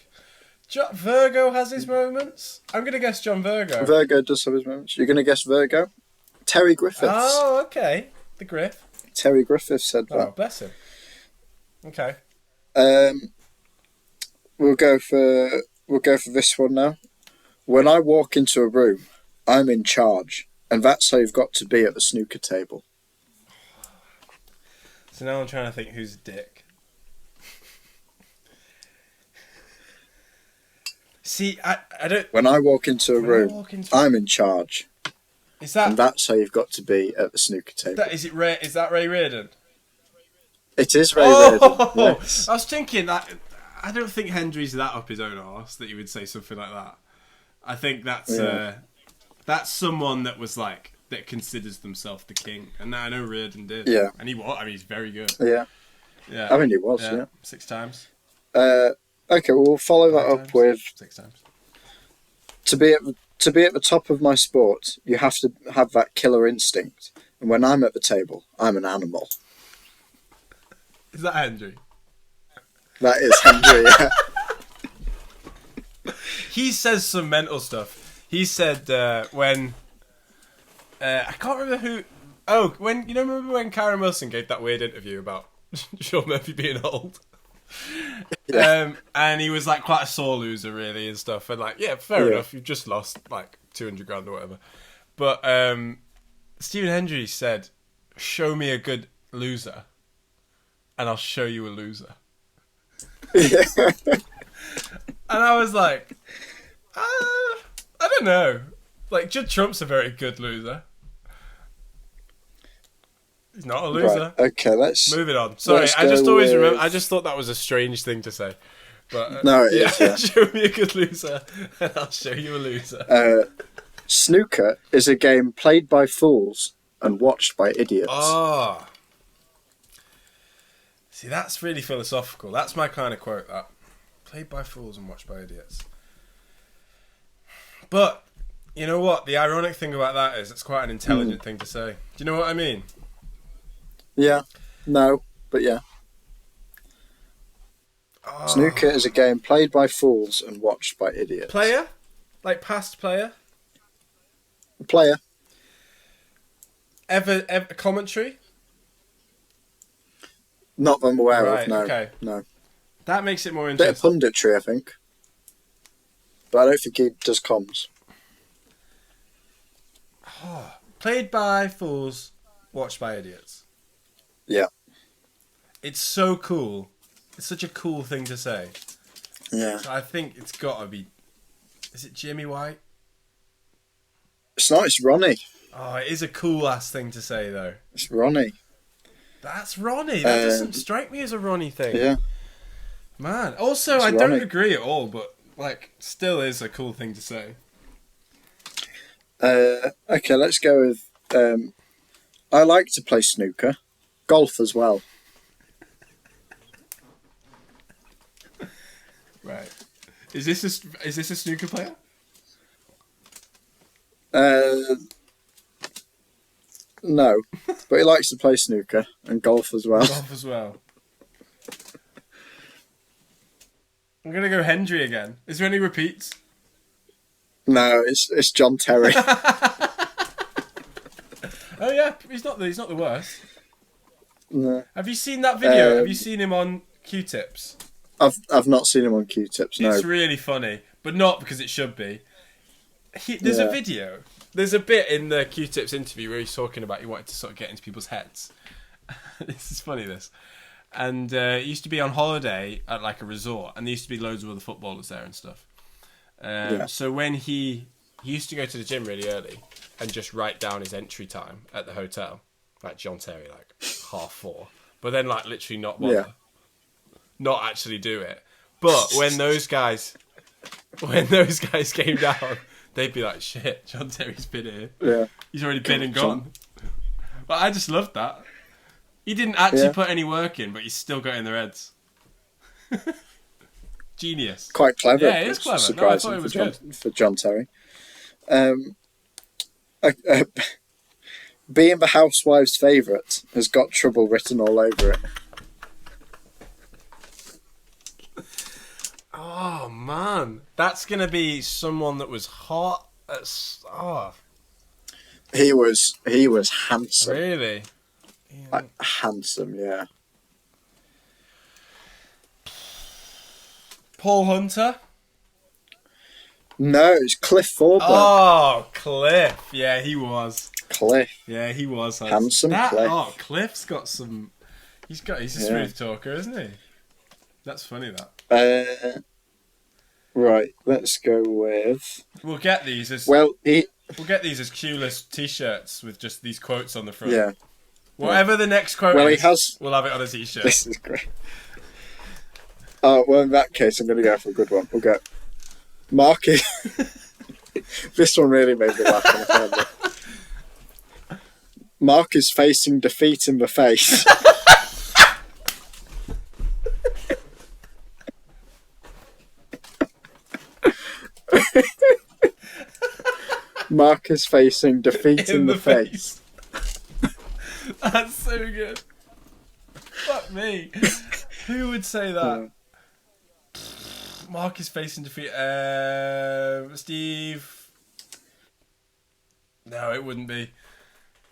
Virgo has his moments. I'm going to guess John Virgo. Virgo does have his moments. You're going to guess Virgo? Terry Griffiths. Oh, okay. The Griff. Terry Griffiths said that. Oh, bless him. Okay. We'll go for this one now. When I walk into a room, I'm in charge, and that's how you've got to be at the snooker table. So now I'm trying to think who's a dick. See, I don't... When I walk into a room, I'm in charge. Is that... And that's how you've got to be at the snooker table. Is that Ray Reardon? It is Ray Reardon, yes. I was thinking that... I don't think Hendry's that up his own arse that you would say something like that. I think that's someone that was like... that considers themselves the king. And I know Reardon did. Yeah. And he was. I mean, he's very good. Yeah. Yeah. I mean, he was, yeah. 6 times. Okay, we'll follow that up with 6 times. To be at the top of my sport, you have to have that killer instinct. And when I'm at the table, I'm an animal. Is that Hendry? That is Hendry, yeah. He says some mental stuff. He said when I can't remember who. Oh, remember when Karen Wilson gave that weird interview about Sean Murphy being old? And he was like quite a sore loser, really, and stuff. And like, yeah, fair enough. You've just lost like 200 grand or whatever. But Stephen Hendry said, "Show me a good loser, and I'll show you a loser." Yeah. And I was like, I don't know. Like, Judd Trump's a very good loser. He's not a loser. Right. Okay, let's moving on. Sorry, I just always remember. I just thought that was a strange thing to say. But no, it is, yeah. Show me a good loser, and I'll show you a loser. Snooker is a game played by fools and watched by idiots. Oh, see, that's really philosophical. That's my kind of quote. That played by fools and watched by idiots. But you know what? The ironic thing about that is it's quite an intelligent thing to say. Do you know what I mean? Yeah. No, but yeah. Oh. Snooker is a game played by fools and watched by idiots. Player? Like past player? Player. Ever commentary? Not that I'm aware of, no. Okay. No. That makes it more interesting. Bit of punditry, I think. But I don't think he does comms. Oh, played by fools, watched by idiots. Yeah. It's so cool. It's such a cool thing to say. Yeah. So I think it's got to be... Is it Jimmy White? It's not, it's Ronnie. Oh, it is a cool-ass thing to say, though. It's Ronnie. That's Ronnie. That doesn't strike me as a Ronnie thing. Yeah. Man. Also, I don't agree at all, but, like, still is a cool thing to say. Okay, let's go with... I like to play snooker. Golf as well. Right. Is this a snooker player? No, but he likes to play snooker and golf as well. Golf as well. I'm gonna go Hendry again. Is there any repeats? No, it's John Terry. Oh yeah, he's not the worst. No. Have you seen that video? Have you seen him on Q-tips? I've not seen him on Q-tips. No, it's really funny, but not because it should be. There's a video. There's a bit in the Q-tips interview where he's talking about he wanted to sort of get into people's heads. This is funny. And he used to be on holiday at like a resort, and there used to be loads of other footballers there and stuff. So when he used to go to the gym really early and just write down his entry time at the hotel, like John Terry, like 4:30, but then like literally not bother, not actually do it. But when those guys came down, they'd be like, "Shit, John Terry's been here. Yeah, he's already been and gone." But I just loved that. He didn't actually put any work in, but he's still got in their heads. Genius. Quite clever. Yeah, it is clever. Surprising I thought it was good for John Terry. Being the housewife's favourite has got trouble written all over it. Oh man, that's gonna be someone that was hot. He was handsome. Really? Like, handsome, yeah. Paul Hunter? No, it's Cliff Thorburn. Oh, Cliff. Yeah, he was. Cliff. Yeah, he was. Handsome Cliff. Oh, Cliff's got some... He's a smooth talker, isn't he? That's funny, that. Right, let's go with... We'll get these as... Well, We'll get these as cueless t-shirts with just these quotes on the front. Yeah. Whatever the next quote is, we'll have it on a t-shirt. This is great. Oh, well, in that case, I'm going to go for a good one. We'll go... Marky. This one really made me laugh when I found it. Mark is facing defeat in the face. Mark is facing defeat in the face. That's so good. Fuck me. Who would say that? Mark is facing defeat. Steve. No, it wouldn't be.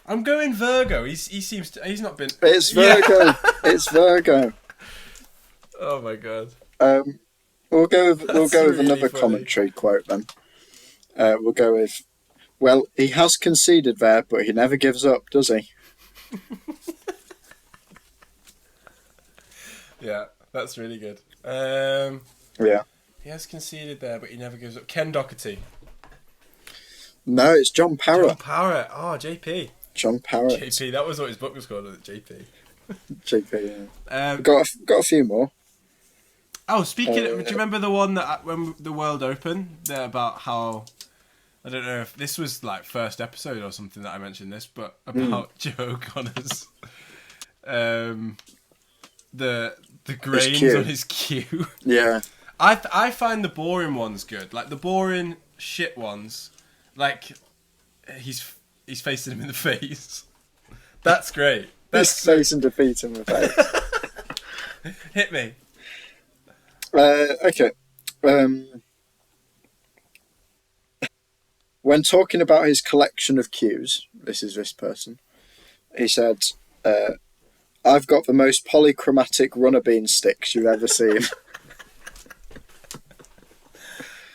I'm going Virgo. He seems to. He's not been. It's Virgo. Yeah. It's Virgo. Oh my god. We'll go with Really another funny. commentary quote then. We'll go with, well, he has conceded there, but he never gives up, does he? Yeah, that's really good. Yeah. He has conceded there, but he never gives up. Ken Doherty. No, it's John Parrott. John Parrott. Oh, JP. John Parrott. JP. That was what his book was called, JP. JP. Yeah. Got a few more. Oh, speaking of, do you remember the one that when the World Open, about how, I don't know if this was like first episode or something that I mentioned this, but about Joe Connor's the grains on his cue. Yeah. I find the boring ones good. Like the boring shit ones, like he's facing him in the face. That's great. He's facing defeat in the face. Hit me. Okay. When talking about his collection of cues, this person, he said, I've got the most polychromatic runner bean sticks you've ever seen.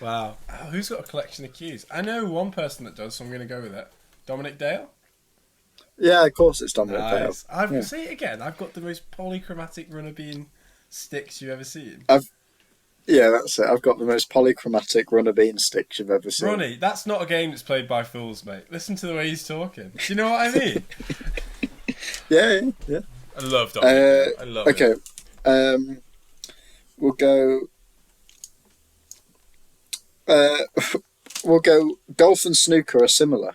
Wow. Oh, who's got a collection of cues? I know one person that does, so I'm going to go with it. Dominic Dale? Yeah, of course it's Dominic nice. Dale. Say it again. I've got the most polychromatic runner bean sticks you've ever seen. Yeah, that's it. I've got the most polychromatic runner bean sticks you've ever seen. Ronnie, that's not a game that's played by fools, mate. Listen to the way he's talking. Do you know what I mean? Yeah. I love Dominic. I love it. Okay. We'll go. We'll go. Golf and snooker are similar.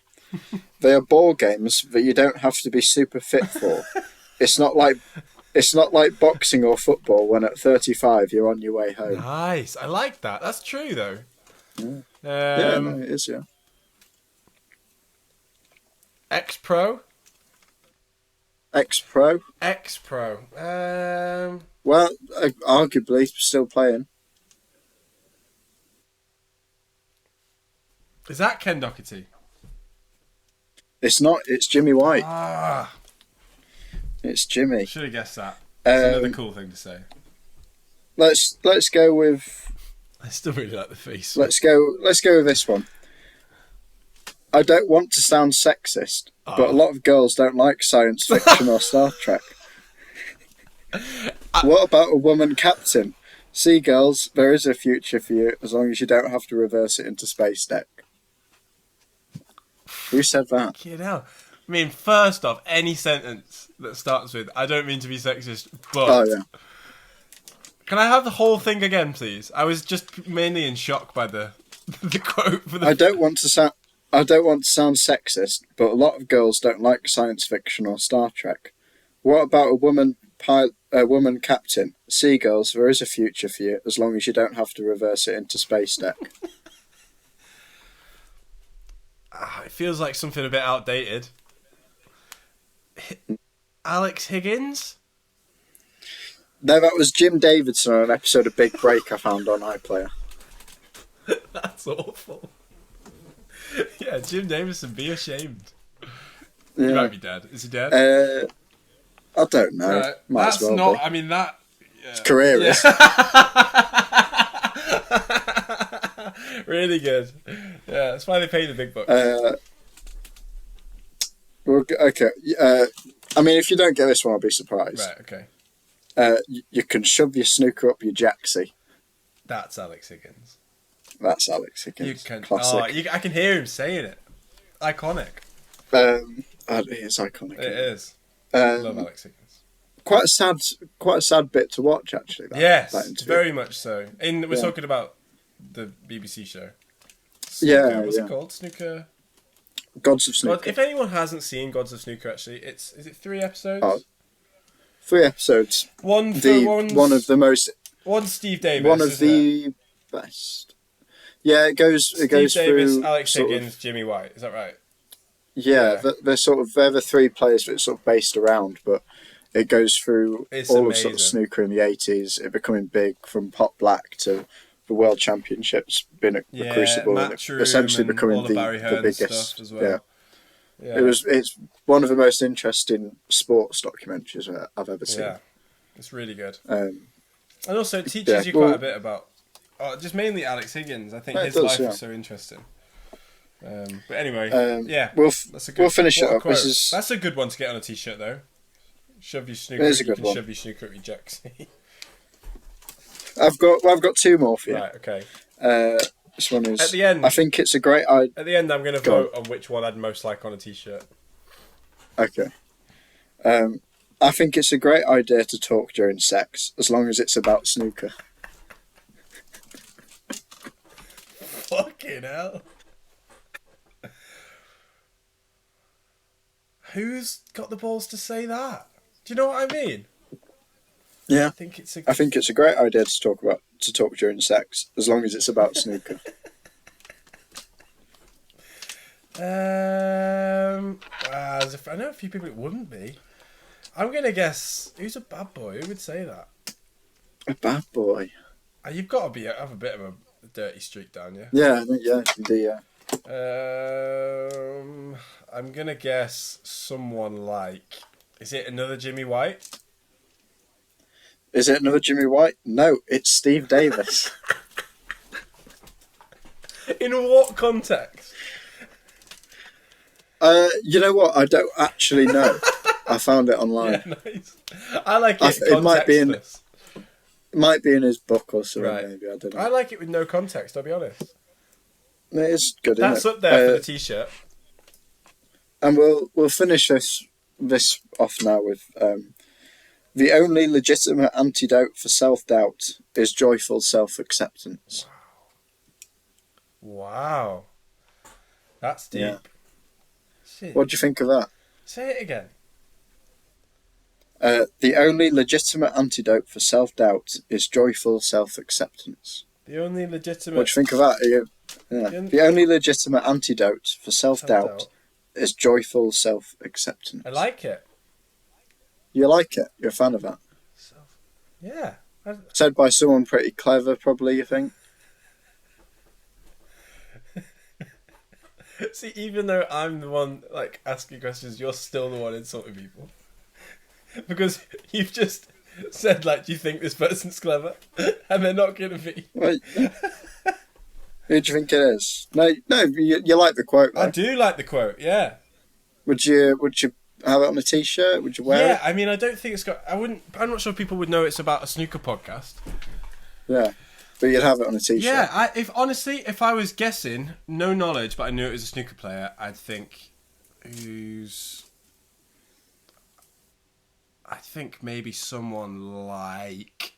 They are ball games that you don't have to be super fit for. It's not like boxing or football when at 35 you're on your way home. Nice. I like that. That's true though. Yeah. No, it is. Yeah. X-Pro. X-Pro. Well, arguably still playing. Is that Ken Doherty? It's not. It's Jimmy White. Ah. It's Jimmy. Should have guessed that. That's another cool thing to say. Let's go with. I still really like the face. Let's go with this one. I don't want to sound sexist, but a lot of girls don't like science fiction or Star Trek. What about a woman captain? See, girls, there is a future for you as long as you don't have to reverse it into space deck. Who said that? You know, I mean, first off, any sentence that starts with "I don't mean to be sexist, but..." Oh yeah. Can I have the whole thing again, please? I was just mainly in shock by the quote. For the I don't want to sound sexist, but a lot of girls don't like science fiction or Star Trek. What about a woman captain? See, girls, there is a future for you as long as you don't have to reverse it into space deck. It feels like something a bit outdated. Alex Higgins? No, that was Jim Davidson on an episode of Big Break I found on iPlayer. That's awful. Yeah, Jim Davidson, be ashamed. Yeah. He might be dead. Is he dead? I don't know. Might that's as well not. be. I mean that. Yeah. His career is. Really good. Yeah, that's why they pay the big bucks. Okay. I mean, if you don't get this one, I'll be surprised. Right. Okay. You can shove your snooker up your jacksie. That's Alex Higgins. That's Alex Higgins. You can. Classic. I can hear him saying it. Iconic. It is iconic. It is. Love Alex Higgins. Quite a sad bit to watch, actually. Yes, that interview. very much so. We're talking about the BBC show. Snooker. What's it called? Snooker. Gods of Snooker. If anyone hasn't seen Gods of Snooker, actually, is it 3 episodes? 3 episodes. One of the most. One Steve Davis. One of the best. Yeah, it goes Steve Davis, through Alex Higgins, Jimmy White. Is that right? Yeah. They're the 3 players that it's sort of based around, but it goes through all of sort of snooker in the 80s, it becoming big from pot black to the World Championships being a crucible, and essentially becoming the biggest. As well. Yeah. It's one of the most interesting sports documentaries I've ever seen. Yeah, it's really good. And also, it teaches you quite a bit about, just mainly Alex Higgins. I think his life is so interesting. But anyway, we'll finish it up. That's a good one to get on a t-shirt, though. Shove your snooker. It is a good one. Shove your snooker at your jacks. I've got two more for you. Right. Okay. This one is at the end. I think it's a great idea. At the end, I'm going to vote on which one I'd most like on a t-shirt. Okay. I think it's a great idea to talk during sex, as long as it's about snooker. Fucking hell. Who's got the balls to say that? Do you know what I mean? Yeah. I think it's a great idea to talk during sex, as long as it's about snooker. I know a few people it wouldn't be. I'm gonna guess who's a bad boy. Who would say that? A bad boy. You've got to have a bit of a dirty streak down you. Yeah, you do. Yeah. I'm gonna guess someone like. Is it another Jimmy White? Is it another Jimmy White? No, it's Steve Davis. In what context? You know what? I don't actually know. I found it online. Yeah, nice. I like it. It might be in his book or something. Right. Maybe I don't know. I like it with no context. I'll be honest. It is good. That's isn't it? Up there for the t-shirt. And we'll finish this off now with the only legitimate antidote for self-doubt is joyful self-acceptance. Wow. That's deep. Yeah. Shit. What do you think of that? Say it again. The only legitimate antidote for self-doubt is joyful self-acceptance. The only legitimate... What do you think of that? The only legitimate antidote for self-doubt is joyful self-acceptance. I like it. You like it? You're a fan of that? Yeah. Said by someone pretty clever, probably, you think? See, even though I'm the one asking questions, you're still the one insulting people. Because you've just said, do you think this person's clever? And they're not going to be. Wait. Who do you think it is? No, you like the quote, though. I do like the quote, yeah. Would you have it on a t-shirt? Would you wear it? Yeah, I mean, I don't think it's got... I'm not sure people would know it's about a snooker podcast. Yeah, but you'd have it on a t-shirt. Yeah, if I was guessing, no knowledge, but I knew it was a snooker player, I'd think I think maybe someone like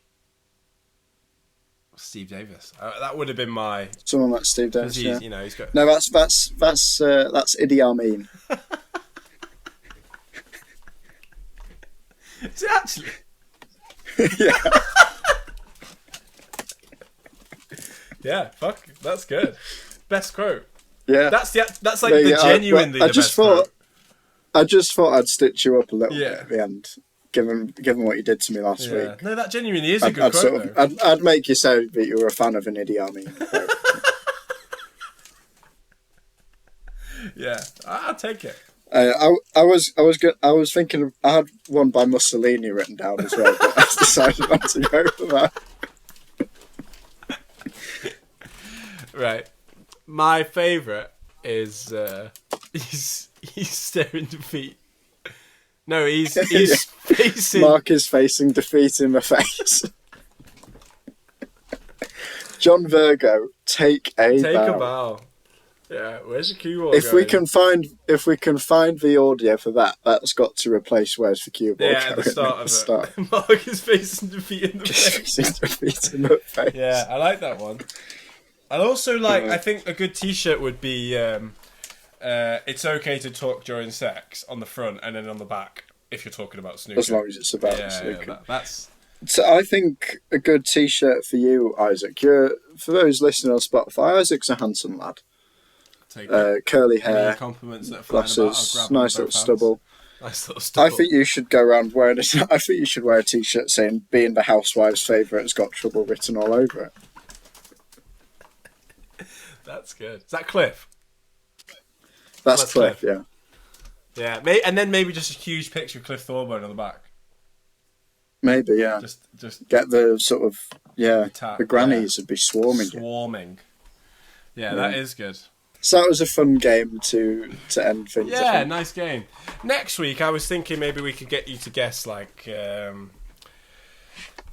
Steve Davis. That would have been my... Someone like Steve Davis, he's, yeah. He's got... No, that's Idi Amin. Is it actually? Yeah. Yeah, fuck, that's good. Best quote. Yeah. That's genuinely the best quote. I just thought I'd stitch you up a little bit at the end, given what you did to me last week. No, that genuinely is a good quote, though. I'd make you say that you were a fan of an Idi Amin. Yeah, I'll take it. I was thinking I had one by Mussolini written down as well, but I decided not to go for that. Right, my favourite is he's staring defeat. No, he's facing. Mark is facing defeat in the face. John Virgo, take a bow. Yeah, where's the cue ball? If we can find the audio for that, that's got to replace "Where's the cue ball?" Yeah, at the start of it. Mark is facing defeat in the face. Facing defeat in the face. Yeah, I like that one. I also like. I think a good T-shirt would be "It's okay to talk during sex" on the front, and then on the back if you're talking about snooker. As long as it's about snooker. Yeah, that's. So I think a good T-shirt for you, Isaac. For those listening on Spotify, Isaac's a handsome lad. Curly hair, any compliments that are glasses, nice little stubble. Nice little stubble. I think you should go around wearing I think you should wear a T-shirt saying "Being the housewife's favourite has got trouble" written all over it. That's good. Is that Cliff? That's Cliff. Yeah. Yeah, and then maybe just a huge picture of Cliff Thorburn on the back. Maybe, yeah. Just get the sort of attack, the grannies would be swarming. Yeah, that is good. So that was a fun game to end things. Yeah, nice game. Next week, I was thinking maybe we could get you to guess like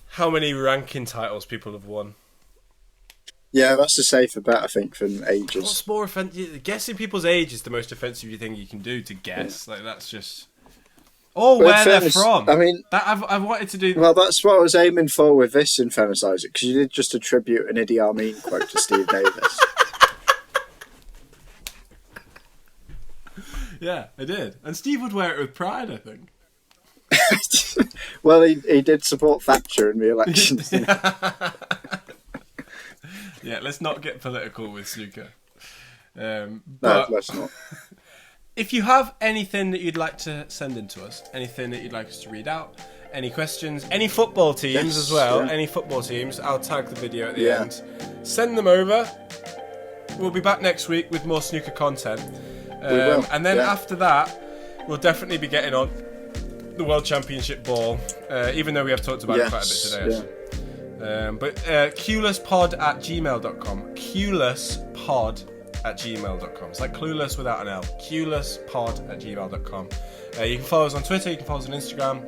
how many ranking titles people have won. Yeah, that's a safer bet, I think, than ages. What's more offensive? Guessing people's age is the most offensive thing you can do to guess. Like that's just. Where they're from. I mean, I've wanted to do. Well, that's what I was aiming for with this, in fairness, Isaac, because you did just attribute an Idi Amin quote to Steve Davis. Yeah, I did, and Steve would wear it with pride, I think. Well, he did support Thatcher in the elections. Yeah, let's not get political with snooker. No, let's not. If you have anything that you'd like to send in to us, anything that you'd like us to read out, any questions, any football teams as well, any football teams, I'll tag the video at the end. Send them over. We'll be back next week with more snooker content. We will. And then after that, we'll definitely be getting on the World Championship ball, even though we have talked about it quite a bit today. But cuelesspod@gmail.com. cuelesspod@gmail.com. It's like clueless without an L. cuelesspod@gmail.com. You can follow us on Twitter. You can follow us on Instagram.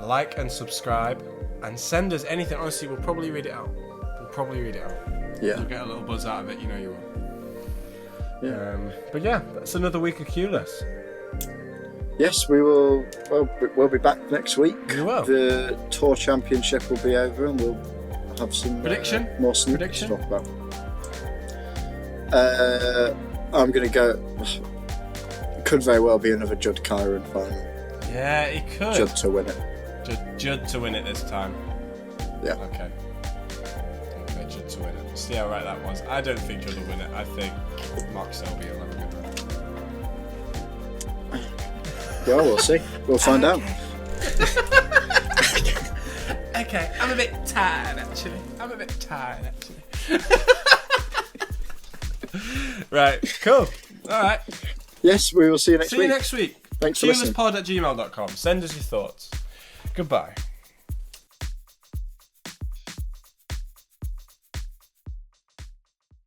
Like and subscribe. And send us anything. Honestly, we'll probably read it out. Yeah. You'll get a little buzz out of it. You know you will. Yeah. But yeah, that's another week of Cueless. Yes, we will. Well, we'll be back next week. We will. The Tour Championship will be over, and we'll have some more snooker to talk about. I'm going to go. Could very well be another Judd Kyron final. Yeah, it could. Judd to win it. Judd to win it this time. Yeah. Okay, Judd to win it. See how right that was. I don't think Judd will win it. I think Mark Selby will have a good run. Yeah, we'll see. We'll find out. Okay, I'm a bit tired actually. Right, cool. Alright. Yes, we will see you next week. See you next week. Thanks for listening. cuelesspod@gmail.com. Send us your thoughts. Goodbye.